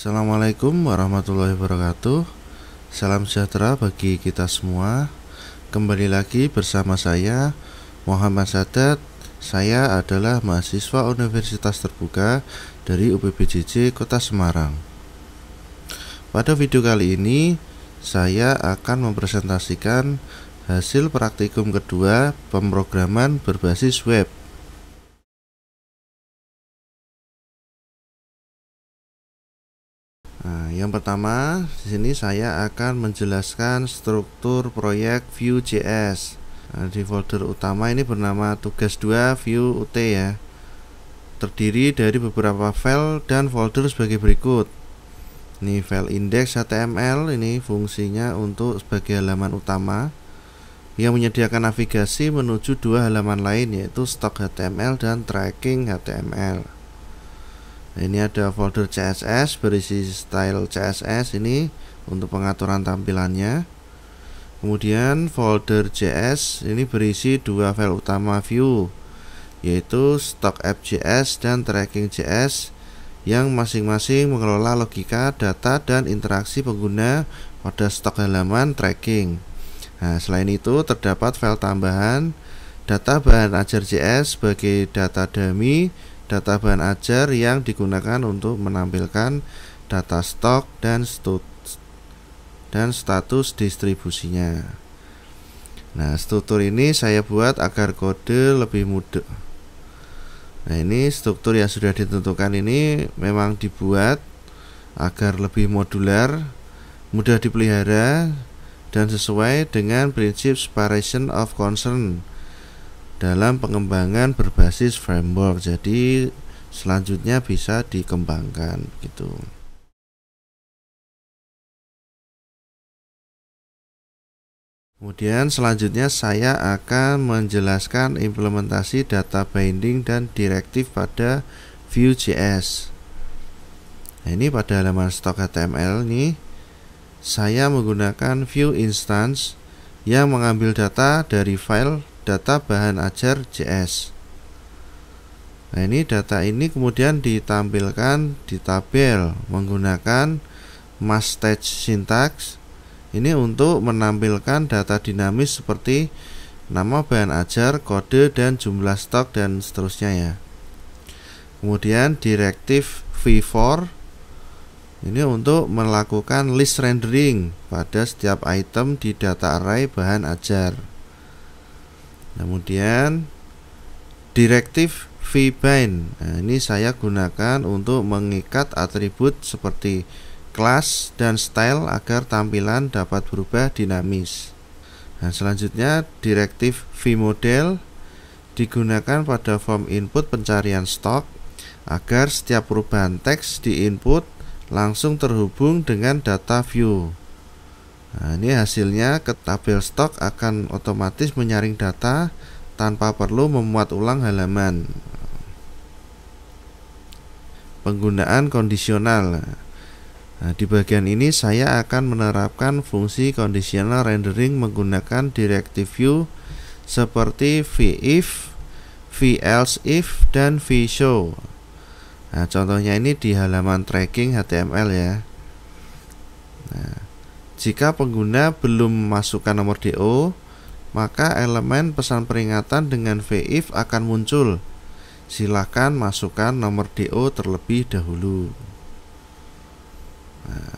Assalamualaikum warahmatullahi wabarakatuh. Salam sejahtera bagi kita semua. Kembali lagi bersama saya Muhammad Sadat. Saya adalah mahasiswa Universitas Terbuka dari UPBJJ Kota Semarang. Pada video kali ini saya akan mempresentasikan hasil praktikum kedua pemrograman berbasis web. Nah, yang pertama, di sini saya akan menjelaskan struktur proyek Vue.js. Nah, di folder utama ini bernama tugas 2 Vue UT ya. Terdiri dari beberapa file dan folder sebagai berikut. Ini file index.html, ini fungsinya untuk sebagai halaman utama yang menyediakan navigasi menuju dua halaman lain, yaitu stock HTML dan tracking HTML. Ini ada folder CSS berisi style CSS ini untuk pengaturan tampilannya. Kemudian folder JS ini berisi dua file utama Vue, yaitu stock app.js dan tracking.js, yang masing-masing mengelola logika, data, dan interaksi pengguna pada stok halaman tracking. Nah, selain itu terdapat file tambahan data bahan ajar.js sebagai data dummy, data bahan ajar yang digunakan untuk menampilkan data stok dan status distribusinya. Nah, struktur ini saya buat agar kode lebih mudah. Nah, ini struktur yang sudah ditentukan ini memang dibuat agar lebih modular, mudah dipelihara, dan sesuai dengan prinsip separation of concern dalam pengembangan berbasis framework. Jadi selanjutnya bisa dikembangkan gitu. Kemudian selanjutnya saya akan menjelaskan implementasi data binding dan direktif pada Vue.js. Nah, ini pada halaman stock HTML ini saya menggunakan Vue instance yang mengambil data dari file data bahan ajar.js. Nah, ini data ini kemudian ditampilkan di tabel menggunakan mustache syntax. Ini untuk menampilkan data dinamis seperti nama bahan ajar, kode, dan jumlah stok, dan seterusnya ya. Kemudian direktif v-for ini untuk melakukan list rendering pada setiap item di data array bahan ajar. Kemudian direktif vbind, nah, ini saya gunakan untuk mengikat atribut seperti kelas dan style agar tampilan dapat berubah dinamis. Nah, selanjutnya direktif vmodel digunakan pada form input pencarian stok agar setiap perubahan teks di input langsung terhubung dengan data Vue. Nah, ini hasilnya ke tabel stok akan otomatis menyaring data tanpa perlu memuat ulang halaman. Penggunaan kondisional. Nah, di bagian ini saya akan menerapkan fungsi conditional rendering menggunakan direktif Vue seperti vif, velsif, dan vshow. Nah, contohnya ini di halaman tracking HTML ya. Nah, jika pengguna belum memasukkan nomor DO, maka elemen pesan peringatan dengan vif akan muncul. Silakan masukkan nomor DO terlebih dahulu. Nah,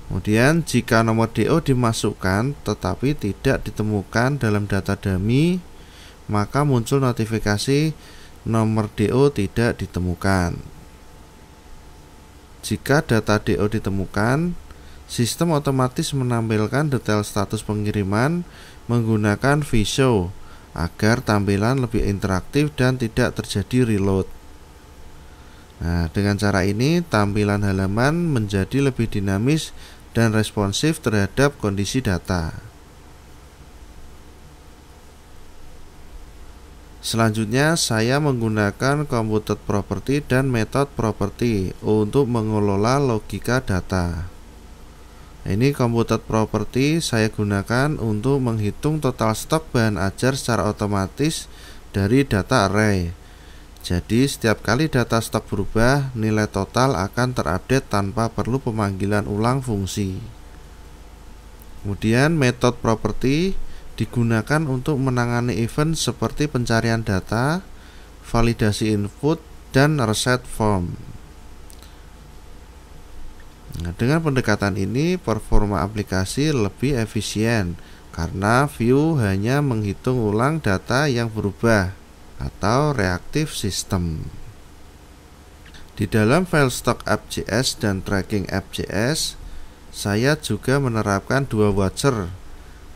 kemudian jika nomor DO dimasukkan tetapi tidak ditemukan dalam data dummy, maka muncul notifikasi nomor DO tidak ditemukan. Jika data DO ditemukan, sistem otomatis menampilkan detail status pengiriman menggunakan vshow agar tampilan lebih interaktif dan tidak terjadi reload. Nah, dengan cara ini tampilan halaman menjadi lebih dinamis dan responsif terhadap kondisi data. Selanjutnya saya menggunakan computed property dan method property untuk mengelola logika data. Ini computed property saya gunakan untuk menghitung total stok bahan ajar secara otomatis dari data array. Jadi setiap kali data stok berubah, nilai total akan terupdate tanpa perlu pemanggilan ulang fungsi. Kemudian metode property digunakan untuk menangani event seperti pencarian data, validasi input, dan reset form. Nah, dengan pendekatan ini performa aplikasi lebih efisien karena view hanya menghitung ulang data yang berubah atau reactive system. Di dalam file stock app.js dan tracking app.js, saya juga menerapkan dua watcher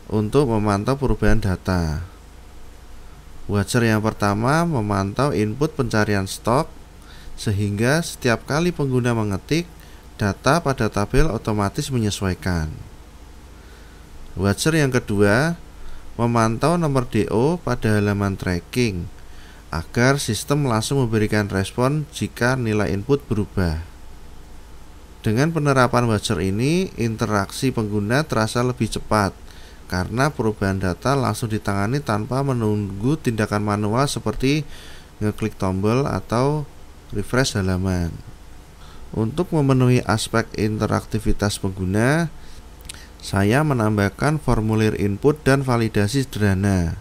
untuk memantau perubahan data. Watcher yang pertama memantau input pencarian stok, sehingga setiap kali pengguna mengetik, data pada tabel otomatis menyesuaikan. Watcher yang kedua memantau nomor DO pada halaman tracking agar sistem langsung memberikan respon jika nilai input berubah. Dengan penerapan watcher ini, interaksi pengguna terasa lebih cepat karena perubahan data langsung ditangani tanpa menunggu tindakan manual seperti ngeklik tombol atau refresh halaman. Untuk memenuhi aspek interaktivitas pengguna, saya menambahkan formulir input dan validasi sederhana.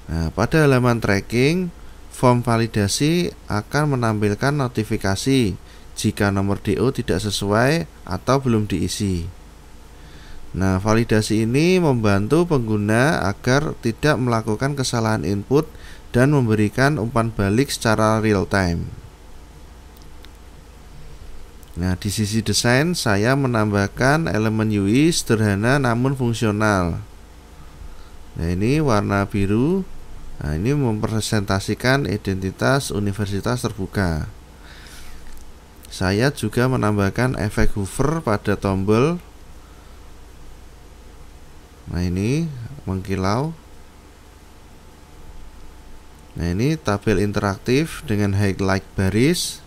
Nah, pada halaman tracking, form validasi akan menampilkan notifikasi jika nomor DO tidak sesuai atau belum diisi. Nah, validasi ini membantu pengguna agar tidak melakukan kesalahan input dan memberikan umpan balik secara real time. Nah, di sisi desain saya menambahkan elemen UI sederhana namun fungsional. Nah, ini warna biru. Nah, ini mempresentasikan identitas universitas terbuka. Saya juga menambahkan efek hover pada tombol. Nah, ini mengkilau. Nah, ini tabel interaktif dengan highlight baris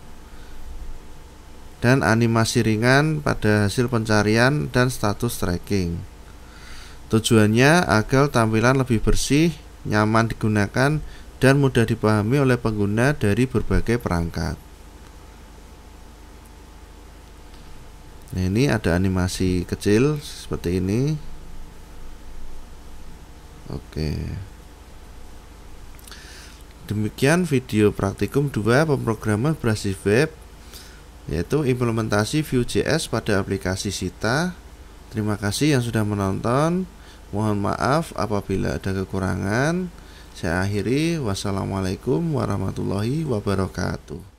dan animasi ringan pada hasil pencarian dan status tracking. Tujuannya agar tampilan lebih bersih, nyaman digunakan, dan mudah dipahami oleh pengguna dari berbagai perangkat. Nah, ini ada animasi kecil seperti ini. Oke. Demikian video praktikum 2 pemrograman berbasis web, yaitu implementasi Vue.js pada aplikasi Sita. Terima kasih yang sudah menonton. Mohon maaf apabila ada kekurangan. Saya akhiri. Wassalamualaikum warahmatullahi wabarakatuh.